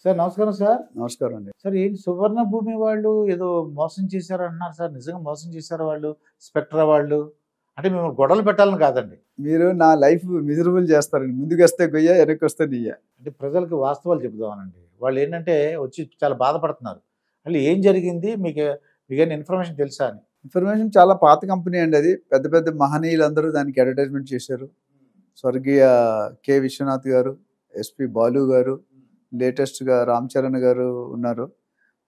Sir నమస్కారం sir. నమస్కారం అండి. సార్ ఏంటి సువర్ణ భూమి వాళ్ళు ఏదో మోసం చేశారు అంటున్నారు సార్. నిజంగా మోసం చేశారా వాళ్ళు? స్పెక్ట్రా వాళ్ళు? అంటే మిమ్మల్ని గొడవలు పెట్టాలని కాదండి. మీరు నా లైఫ్ మిజరబుల్ చేస్తారండి. ముందుకొస్తే గొయ్య, వెనక్కొస్తే నెయ్య. అంటే ప్రజలకు వాస్తవాలు చెబుదామనండి. వాళ్ళు ఏంటంటే వచ్చి చాలా బాధపడుతున్నారు. అసలు ఏం జరిగింది? మీకేమైనా ఇన్ఫర్మేషన్ తెలుసా అని? ఇన్ఫర్మేషన్ చాలా పాత కంపెనీ అండి అది. పెద్ద పెద్ద మహనీయులందరూ దానికి అడ్వర్టైజ్మెంట్ చేశారు. స్వర్గీయ కె విశ్వనాథ్ గారు, ఎస్పి బాలు గారు, లేటెస్ట్గా రామ్ చరణ్ గారు ఉన్నారు.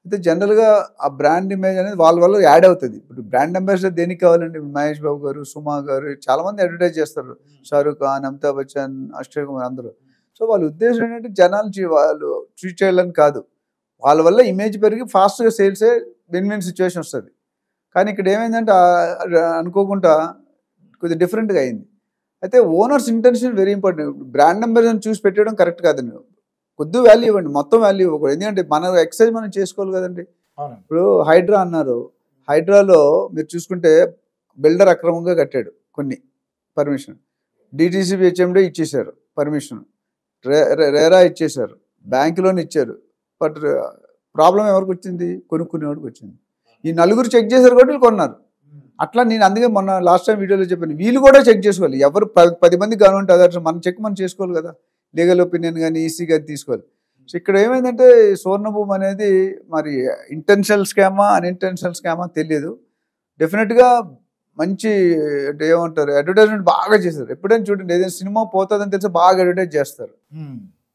అయితే జనరల్గా ఆ బ్రాండ్ ఇమేజ్ అనేది వాళ్ళ వల్ల యాడ్ అవుతుంది. ఇప్పుడు బ్రాండ్ అంబాసిడర్ దేనికి కావాలండి? మహేష్ బాబు గారు, సుమా గారు చాలామంది అడ్వర్టైజ్ చేస్తారు. షారూక్ ఖాన్, అమితాబ్ బచ్చన్, అక్షయ్ కుమార్ అందరూ. సో వాళ్ళ ఉద్దేశం ఏంటంటే జనాలు వాళ్ళు ట్రీట్ చేయాలని కాదు. వాళ్ళ వల్ల ఇమేజ్ పెరిగి ఫాస్ట్గా సేల్సే విన్ సిచ్యువేషన్ వస్తుంది. కానీ ఇక్కడ ఏమైందంటే అనుకోకుండా కొద్దిగా డిఫరెంట్గా అయింది. అయితే owners intention very important. Brand ambassador చూసి పెట్టడం కరెక్ట్ కాదండి. కొద్ది వాల్యూ ఇవ్వండి, మొత్తం వాల్యూ ఇవ్వకూడదు. ఎందుకంటే మన ఎక్సైజ్ మనం చేసుకోవాలి కదండి. ఇప్పుడు హైడ్రా అన్నారు. హైడ్రాలో మీరు చూసుకుంటే బిల్డర్ అక్రమంగా కట్టాడు కొన్ని పర్మిషన్. డిటీసీబీ హెచ్ఎండి ఇచ్చేశారు పర్మిషన్, రేరా ఇచ్చేశారు, బ్యాంక్ లోన్ ఇచ్చారు. బట్ ప్రాబ్లం ఎవరికి వచ్చింది? కొనుక్కునేవాడికి వచ్చింది. ఈ నలుగురు చెక్ చేశారు కాబట్టి వీళ్ళు కొన్నారు. అట్లా నేను అందుకే మొన్న లాస్ట్ టైం వీడియోలో చెప్పాను, వీళ్ళు కూడా చెక్ చేసుకోవాలి. ఎవరు 10 మంది గవర్నమెంట్ అదర్స్ మన చెక్ మనం చేసుకోవాలి కదా. లీగల్ ఒపీనియన్ కానీ ఈసీ కానీ తీసుకోవాలి. సో ఇక్కడ ఏమైందంటే సువర్ణభూమి అనేది మరి ఇంటెన్షనల్ స్కామా అన్ఇంటెన్షనల్ స్కామా తెలియదు. డెఫినెట్గా మంచి అంటే ఏమంటారు అడ్వర్టైజ్మెంట్ బాగా చేస్తారు. ఎప్పుడైనా చూడండి, ఏదైనా సినిమా పోతుందని తెలిసి బాగా అడ్వర్టైజ్ చేస్తారు.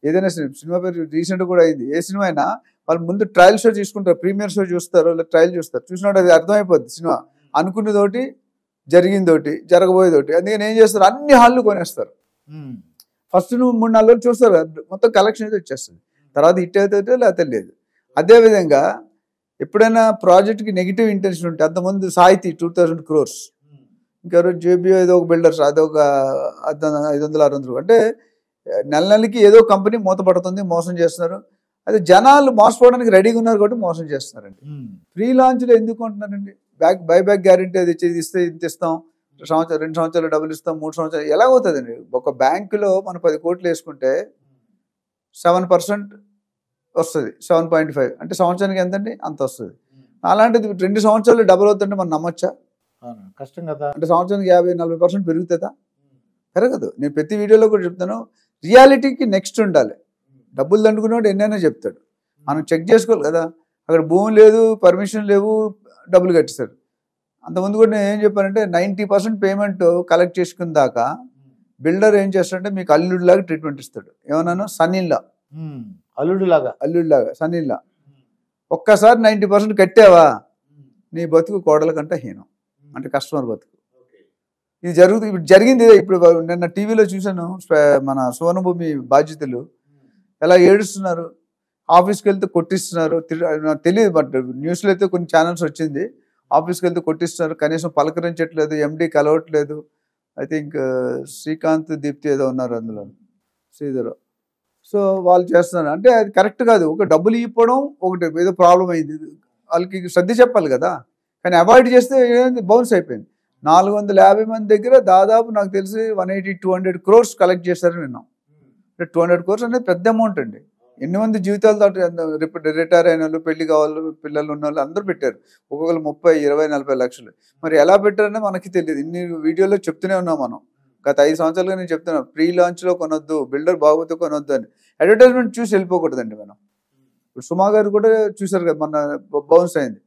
ఏదైనా సినిమా పేరు రీసెంట్ కూడా అయింది. ఏ సినిమా అయినా వాళ్ళు ముందు ట్రయల్ షో చూసుకుంటారు, ప్రీమియర్ షో చూస్తారు, లేదా ట్రయల్ చూస్తారు. చూసినట్టు అది అర్థమైపోద్ది సినిమా అనుకున్నదోటి, జరిగిందోటి, జరగబోయేదోటి. అందుకని ఏం చేస్తారు, అన్ని హాళ్ళు కొనేస్తారు. ఫస్ట్ నువ్వు 3-4 రోజులు చూస్తారు, మొత్తం కలెక్షన్ అయితే వచ్చేస్తుంది. తర్వాత హిట్ అవుతుంటే లేకపోతే లేదు. అదేవిధంగా ఎప్పుడైనా ప్రాజెక్ట్కి నెగిటివ్ ఇంటెన్షన్ ఉంటే, అంతకుముందు సాహితీ 2000 crores, ఇంకెవరు జేబీఓ ఏదో ఒక బిల్డర్స్ అదొక 500-600, అంటే నెలకి ఏదో కంపెనీ మూతపడుతుంది, మోసం చేస్తున్నారు. అదే జనాలు మోసపోవడానికి రెడీగా ఉన్నారు కాబట్టి మోసం చేస్తున్నారండి. ఫ్రీ లాంచ్లో ఎందుకు అంటున్నారండి? బైబ్యాక్ గ్యారెంటీ అది ఇస్తే ఇంత ఇస్తాం, 2 సంవత్సరాలు డబ్బులు ఇస్తాం, 3 సంవత్సరాలు ఎలా అవుతుందండి? ఒక బ్యాంకులో మనం 10 కోట్లు వేసుకుంటే 7% వస్తుంది, 7.5 అంటే సంవత్సరానికి ఎంతండి? అంత వస్తుంది. అలాంటిది 2 సంవత్సరాలు డబుల్ అవుతుంటే మనం నమ్మొచ్చా? కష్టం కదా. అంటే సంవత్సరానికి 50-40% పెరుగుతుందా? పెరగదు. నేను ప్రతి వీడియోలో కూడా చెప్తాను, రియాలిటీకి నెక్స్ట్ ఉండాలి. డబ్బులు దండుకునేవాడు ఎన్నైనా చెప్తాడు, మనం చెక్ చేసుకోవాలి కదా. అక్కడ భూమి లేదు, పర్మిషన్ లేవు, డబ్బులు కట్టేశారు. అంతకుముందు కూడా నేను ఏం చెప్పానంటే 90% పేమెంట్ కలెక్ట్ చేసుకున్న దాకా బిల్డర్ ఏం చేస్తాడంటే మీకు అల్లుడిలాగా ట్రీట్మెంట్ ఇస్తాడు. ఏమన్నాను? సన్నీల్లా, అల్లుడిలాగా సన్నీల్లా. ఒక్కసారి 90% కట్టావా నీ బతుకు కోడల కంటే హీనం, అంటే కస్టమర్ బతుకు. ఇది జరుగుతుంది. ఇప్పుడు జరిగింది. ఇప్పుడు నిన్న టీవీలో చూశాను, మన సువర్ణభూమి బాధ్యతలు ఎలా ఏడుస్తున్నారు. ఆఫీస్కి వెళ్తే కొట్టిస్తున్నారు. నాకు తెలియదు, బట్ న్యూస్లో అయితే కొన్ని ఛానల్స్ వచ్చింది. ఆఫీస్కి వెళ్తే కొట్టిస్తున్నారు, కనీసం పలకరించట్లేదు, ఎండి కలవట్లేదు. ఐ థింక్ శ్రీకాంత్, దీప్తి ఏదో ఉన్నారు అందులో, శ్రీధర్. సో వాళ్ళు చేస్తున్నారు. అంటే అది కరెక్ట్ కాదు. ఒక డబ్బులు ఇవ్వడం ఒకటి, ఏదో ప్రాబ్లం అయింది, వాళ్ళకి సర్ది చెప్పాలి కదా. కానీ అవాయిడ్ చేస్తే బౌన్స్ అయిపోయింది. 450 మంది దగ్గర దాదాపు నాకు తెలిసి 180-200 crores కలెక్ట్ చేశారని విన్నాం. 200 crores అనేది పెద్ద అమౌంట్ అండి. ఎన్ని మంది జీవితాలతో రిటైర్ అయిన వాళ్ళు, పెళ్లి కావాలి, పిల్లలు ఉన్న వాళ్ళు అందరూ పెట్టారు. ఒక్కొక్కరు 30-20-40 లక్షలు. మరి ఎలా పెట్టారని మనకి తెలియదు. ఇన్ని వీడియోలో చెప్తూనే ఉన్నాం మనం. గత 5 సంవత్సరాలుగా నేను చెప్తున్నా, ప్రీ లాంచ్లో కొనొద్దు, బిల్డర్ బాగోతే కొనొద్దు అని. అడ్వర్టైజ్మెంట్ చూసి వెళ్ళిపోకూడదండి మనం. ఇప్పుడు సుమా గారు కూడా చూసారు కదా, మన బౌన్స్ అయింది.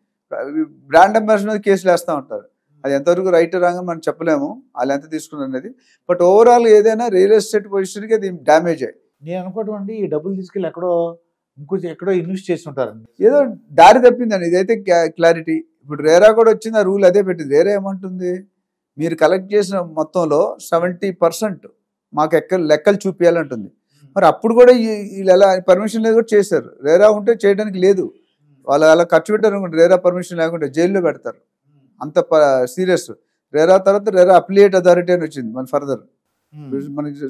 బ్రాండ్ అంబాసిడర్ కేసులు వేస్తూ ఉంటారు. అది ఎంతవరకు రైట్ రాగా మనం చెప్పలేము, వాళ్ళు ఎంత తీసుకున్నారు అనేది. బట్ ఓవరాల్ ఏదైనా రియల్ ఎస్టేట్ పొజిషన్కి అది డ్యామేజ్ అయ్యి, నేను అనుకోవటం అండి, ఈ డబ్బులు తీసుకెళ్ళి ఎక్కడో ఇన్వెస్ట్ చేసి ఉంటారండి. ఏదో దారి తప్పిందండి. ఇదైతే క్లారిటీ. ఇప్పుడు రేరా కూడా వచ్చింది, ఆ రూల్ అదే పెట్టింది. రేరా ఏమంటుంది, మీరు కలెక్ట్ చేసిన మొత్తంలో 70% మాకు లెక్కలు చూపించాలంటుంది. మరి అప్పుడు కూడా వీళ్ళు ఎలా పర్మిషన్ లేదు కూడా చేశారు. రేరా ఉంటే చేయడానికి లేదు. వాళ్ళు అలా ఖర్చు పెట్టారు అనుకుంటే, రేరా పర్మిషన్ లేకుంటే జైల్లో పెడతారు. అంత సీరియస్. రేరా తర్వాత రేరా అప్లియేట్ అథారిటీ అని వచ్చింది మన ఫర్దర్. మనకి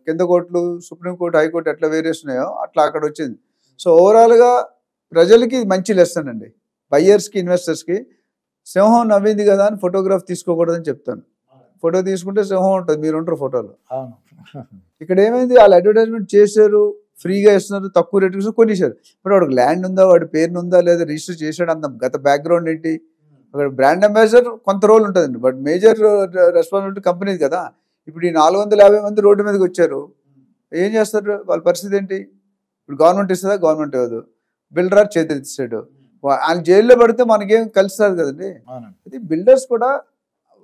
కింద కోర్టులు, సుప్రీంకోర్టు, హైకోర్టు ఎట్లా వేరియేషన్ ఉన్నాయో అట్లా అక్కడ వచ్చింది. సో ఓవరాల్గా ప్రజలకి మంచి లెసన్ అండి. బయ్యర్స్కి, ఇన్వెస్టర్స్కి. సింహం నవ్వింది కదా అని ఫోటోగ్రాఫ్ తీసుకోకూడదని చెప్తాను. ఫోటో తీసుకుంటే సింహం ఉంటుంది, మీరు ఉంటారు ఫోటోలో. ఇక్కడ ఏమైంది, వాళ్ళు అడ్వర్టైజ్మెంట్ చేశారు, ఫ్రీగా ఇస్తున్నారు, తక్కువ రేటు ఇస్తున్నారు, కొనేసారు. ఇప్పుడు వాడికి ల్యాండ్ ఉందా, వాడి పేరు ఉందా లేదా, రిజిస్టర్ చేశాడు, అంత గత బ్యాక్గ్రౌండ్ ఏంటి, అక్కడ బ్రాండ్ అంబాసిడర్ కొంత రోల్ ఉంటుందండి, బట్ మేజర్ రెస్పాన్సిబిలిటీ కంపెనీది కదా. ఇప్పుడు ఈ 450 మంది రోడ్డు మీదకి వచ్చారు, ఏం చేస్తారు, వాళ్ళ పరిస్థితి ఏంటి? ఇప్పుడు గవర్నమెంట్ ఇస్తుందా, గవర్నమెంట్ ఇవ్వదు, బిల్డర్ చేతులు ఇస్తాడు, ఆయన జైల్లో పడితే మనకేం కలుస్తుంది కదండి. ఇది బిల్డర్స్ కూడా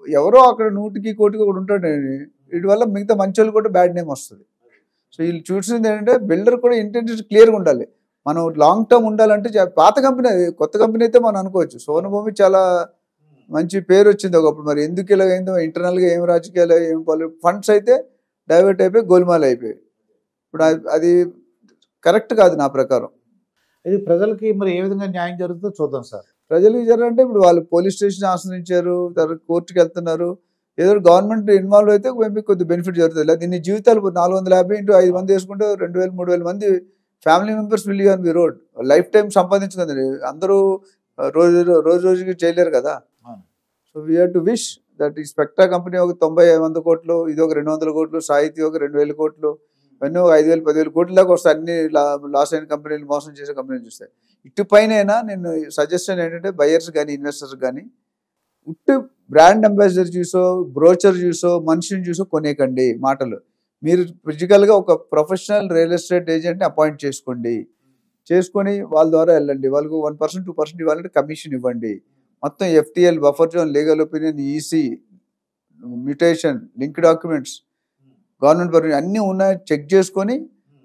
ఎవరో అక్కడ 100కి కోటికి ఒకటి ఉంటాడు, వీటి వల్ల మిగతా మంచి వాళ్ళు కూడా బ్యాడ్ నేమ్ వస్తుంది. సో వీళ్ళు చూసింది ఏంటంటే బిల్డర్ కూడా ఇంటెన్షన్ క్లియర్గా ఉండాలి. మనం లాంగ్ టర్మ్ ఉండాలంటే పాత కంపెనీ, కొత్త కంపెనీ అయితే మనం అనుకోవచ్చు. సోనభూమి చాలా మంచి పేరు వచ్చింది ఒకప్పుడు, మరి ఎందుకు ఇలా అయిందో, ఇంటర్నల్గా ఏం రాజకీయాలు, ఏం ఫండ్స్ అయితే డైవర్ట్ అయిపోయి గోల్మాల్ అయిపోయి, ఇప్పుడు అది కరెక్ట్ కాదు నా ప్రకారం. ఇది ప్రజలకి మరి ఏ విధంగా న్యాయం జరుగుతుందో చూద్దాం సార్. ప్రజలకు జరంటే ఇప్పుడు వాళ్ళు పోలీస్ స్టేషన్ ఆశ్రయించారు, తర్వాత కోర్టుకి వెళ్తున్నారు, ఏదో గవర్నమెంట్ ఇన్వాల్వ్ అయితే మేబీ కొద్ది బెనిఫిట్ జరుగుతుంది. లేదా దీన్ని జీవితాలు 450 into 5 మంది వేసుకుంటే 2000 3000 మంది family members will on the road, life time సంపాదించుకుంది. అందరూ రోజుకి చేయలేరు కదా. So we have to wish that ఈ స్పెక్ట్రా కంపెనీ ఒక 90-100 కోట్లు, ఇది ఒక 200 కోట్లు, సాహితీ ఒక 2000 కోట్లు, ఇవన్నీ ఒక 5000 10,000 కోట్ల దాకా వస్తాయి. అన్ని లాస్ అయిన కంపెనీలు, మోసం చేసే కంపెనీలు చూస్తాయి. ఇటుపైన నేను సజెషన్ ఏంటంటే బయర్స్ కానీ ఇన్వెస్టర్స్ కానీ ఉట్టు బ్రాండ్ అంబాసిడర్ చూసో, బ్రోచర్ చూసో, మనిషిని చూసో కొనేకండి. మాటలు మీరు ఫిజికల్గా ఒక ప్రొఫెషనల్ రియల్ ఎస్టేట్ ఏజెంట్ని అపాయింట్ చేసుకోండి, చేసుకొని వాళ్ళ ద్వారా వెళ్ళండి. వాళ్ళకు 1% 2% ఇవ్వాలంటే కమిషన్ ఇవ్వండి. మొత్తం FTL, buffer zone, legal opinion, EC, mutation, link documents, government permission అన్నీ ఉన్నాయి చెక్ చేసుకొని,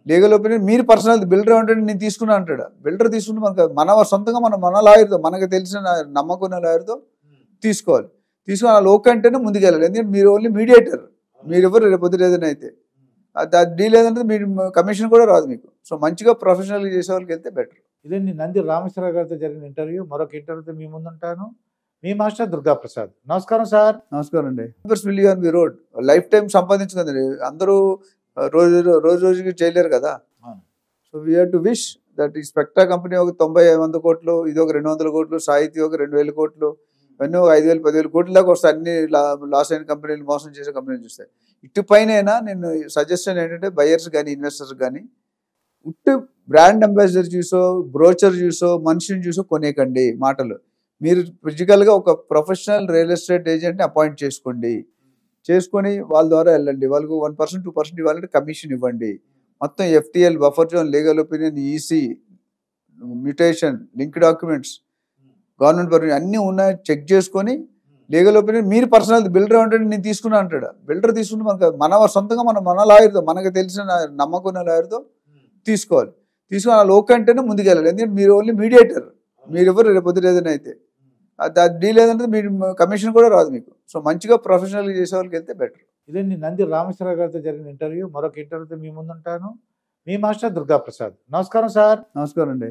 లీగల్ ఒపీనియన్ మీరు పర్సనల్ బిల్డర్ అంటే నేను తీసుకున్నా అంటాడు. బిల్డర్ తీసుకుంటే మన సొంతంగా మన లాయర్తో, మనకు తెలిసిన నమ్మకం లాయర్తో తీసుకోవాలి. తీసుకుని ఆ లోక్ అంటేనే ముందుకెళ్ళాలి. ఎందుకంటే మీరు ఓన్లీ మీడియేటర్, మీరు ఎవరు రేపు పొద్దున ఏదైనా అయితే డీల్ ఏదంటే మీరు కమిషన్ కూడా రాదు మీకు. సో మంచిగా ప్రొఫెషనల్గా చేసే వాళ్ళకి వెళ్తే బెటర్. ఇదండి నంది రామేశ్వరరావు గారితో జరిగిన ఇంటర్వ్యూ. మరొక ఇంటర్వ్యూతో మీ ముందుంటాను. మీ మాస్టర్ దుర్గా ప్రసాద్. నమస్కారం సార్. నమస్కారం అండి. Will on the road, life time సంపాదించుకుంది. అందరూ రోజుకి చేయలేరు కదా. So we have to wish that ఈ స్పెక్ట్రా కంపెనీ ఒక 90-100 కోట్లు, ఇది ఒక 200 కోట్లు, సాహితీ ఒక 2000 కోట్లు, ఇవన్నీ ఒక 5000 10,000 కోట్ల దాకా వస్తాయి. అన్ని లాస్ అయిన కంపెనీలు, మోసం చేసే కంపెనీలు చూస్తాయి. ఇటుపైన నేను సజెషన్ ఏంటంటే బయర్స్ కానీ ఇన్వెస్టర్స్ కానీ ఉట్టు బ్రాండ్ అంబాసిడర్ చూసో, బ్రోచర్ చూసో, మనిషిని చూసో కొనేకండి. మాటలు మీరు ఫిజికల్గా ఒక ప్రొఫెషనల్ రియల్ ఎస్టేట్ ఏజెంట్ని అపాయింట్ చేసుకోండి, చేసుకొని వాళ్ళ ద్వారా వెళ్ళండి. వాళ్ళకు 1% 2% ఇవ్వాలంటే కమిషన్ ఇవ్వండి. మొత్తం FTL, buffer zone, legal opinion, EC, mutation, link documents, government permission అన్నీ ఉన్నాయి చెక్ చేసుకొని, లీగల్ ఒపీనియన్ మీరు పర్సనల్ బిల్డర్ అంటే నేను తీసుకున్నా అంటాడు. బిల్డర్ తీసుకుంటే మన సొంతంగా మన లాయర్తో, మనకు తెలిసిన నమ్మకం లాయర్తో తీసుకోవాలి. తీసుకుని ఆ లోక్ అంటేనే ముందుకెళ్ళాలి. ఎందుకంటే మీరు ఓన్లీ మీడియేటర్, మీరు ఎవరు రేపు పొద్దున ఏదైనా అయితే డీల్ ఏదంటే మీరు కమిషన్ కూడా రాదు మీకు. సో మంచిగా ప్రొఫెషనల్గా చేసే వాళ్ళకి వెళ్తే బెటర్. ఇదండి నంది రామేశ్వరరావు గారితో జరిగిన ఇంటర్వ్యూ. మరొక ఇంటర్వ్యూతో మీ ముందుంటాను. మీ మాస్టర్ దుర్గా ప్రసాద్. నమస్కారం సార్. నమస్కారం అండి.